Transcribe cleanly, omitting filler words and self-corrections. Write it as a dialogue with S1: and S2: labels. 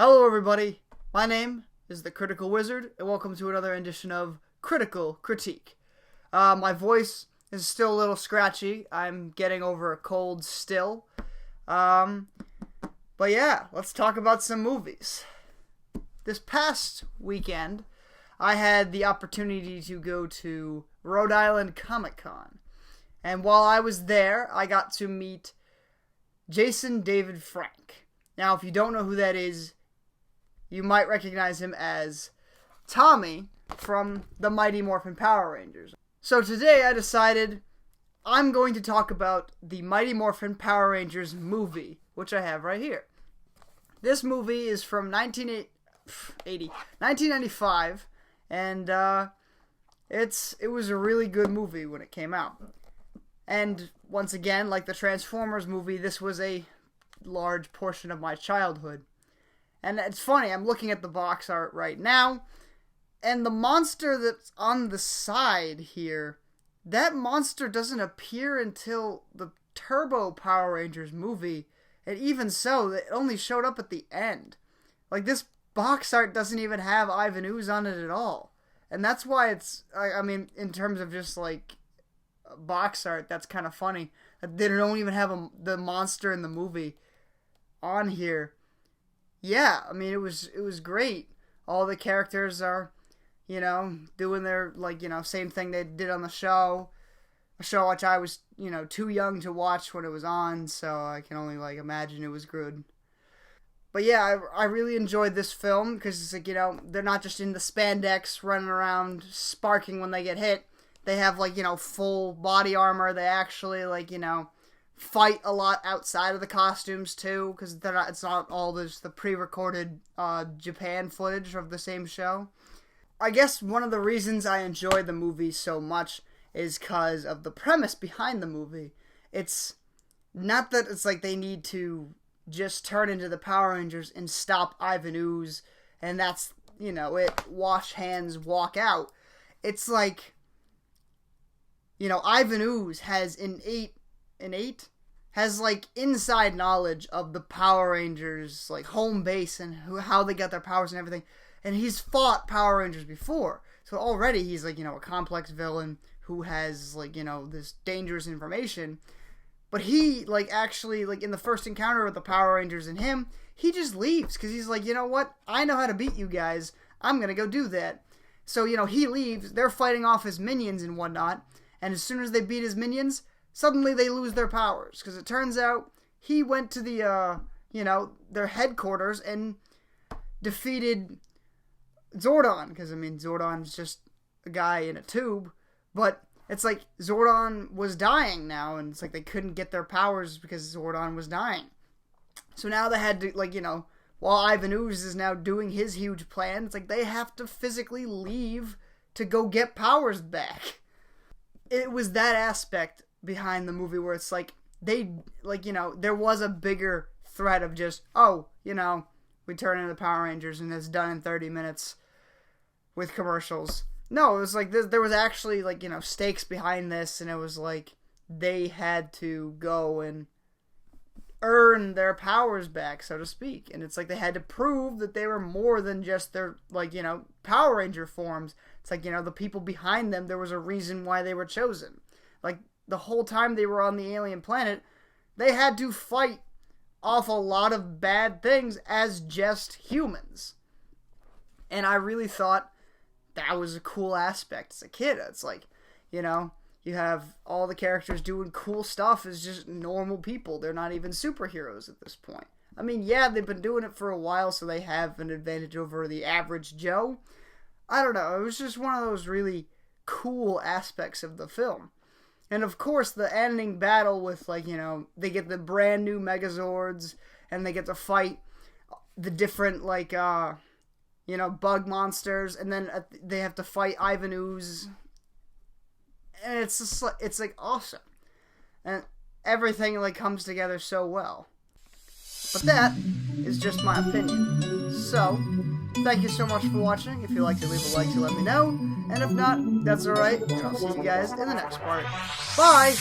S1: Hello everybody, my name is the Critical Wizard, and welcome to another edition of Critical Critique. My voice is still a little scratchy. I'm getting over a cold still. But yeah, let's talk about some movies. This past weekend, I had the opportunity to go to Rhode Island Comic Con. And while I was there, I got to meet Jason David Frank. Now, if you don't know who that is, you might recognize him as Tommy from the Mighty Morphin Power Rangers. So today I decided I'm going to talk about the Mighty Morphin Power Rangers movie, which I have right here. This movie is from 1995, and it was a really good movie when it came out. And once again, like the Transformers movie, this was a large portion of my childhood. And it's funny, I'm looking at the box art right now, and the monster that's on the side here, that monster doesn't appear until the Turbo Power Rangers movie, and even so, it only showed up at the end. Like, this box art doesn't even have Ivan Ooze on it at all. And that's why it's, I mean, in terms of just, like, box art, that's kind of funny. They don't even have the monster in the movie on here. Yeah, I mean, it was great. All the characters are, doing their, same thing they did on the show. A show which I was, too young to watch when it was on, so I can only, imagine it was good. But yeah, I really enjoyed this film, because it's they're not just in the spandex running around sparking when they get hit. They have, full body armor. They actually, fight a lot outside of the costumes too, because it's not all just the pre-recorded Japan footage of the same show. I guess one of the reasons I enjoy the movie so much is because of the premise behind the movie. It's not that it's like they need to just turn into the Power Rangers and stop Ivan Ooze, and that's, it, wash hands, walk out. It's like, Ivan Ooze has has inside knowledge of the Power Rangers home base and how they got their powers and everything, and he's fought Power Rangers before, so already he's a complex villain who has this dangerous information. But he actually in the first encounter with the Power Rangers and him, he just leaves because he's like, you know what, I know how to beat you guys, I'm gonna go do that. So he leaves. They're fighting off his minions and whatnot. And as soon as they beat his minions, suddenly they lose their powers. Because it turns out he went to the, their headquarters and defeated Zordon. Because, Zordon's just a guy in a tube. But it's like Zordon was dying now. And it's like they couldn't get their powers because Zordon was dying. So now they had to, while Ivan Ooze is now doing his huge plan, it's like they have to physically leave to go get powers back. It was that aspect behind the movie where it's there was a bigger threat of just, we turn into the Power Rangers and it's done in 30 minutes with commercials. No, it was there was actually stakes behind this, and it was they had to go and earn their powers back, so to speak. And it's they had to prove that they were more than just their Power Ranger forms. It's the people behind them, there was a reason why they were chosen. The whole time they were on the alien planet, they had to fight off a lot of bad things as just humans. And I really thought that was a cool aspect as a kid. It's you have all the characters doing cool stuff as just normal people. They're not even superheroes at this point. Yeah, they've been doing it for a while, so they have an advantage over the average Joe. I don't know, it was just one of those really cool aspects of the film. And of course, the ending battle with, they get the brand new Megazords, and they get to fight the different, bug monsters, and then they have to fight Ivan Ooze. And it's just, it's awesome. And everything, comes together so well. But that is just my opinion. So, thank you so much for watching. If you like to leave a like to let me know. And if not, that's alright. And I'll see you guys in the next part. Bye!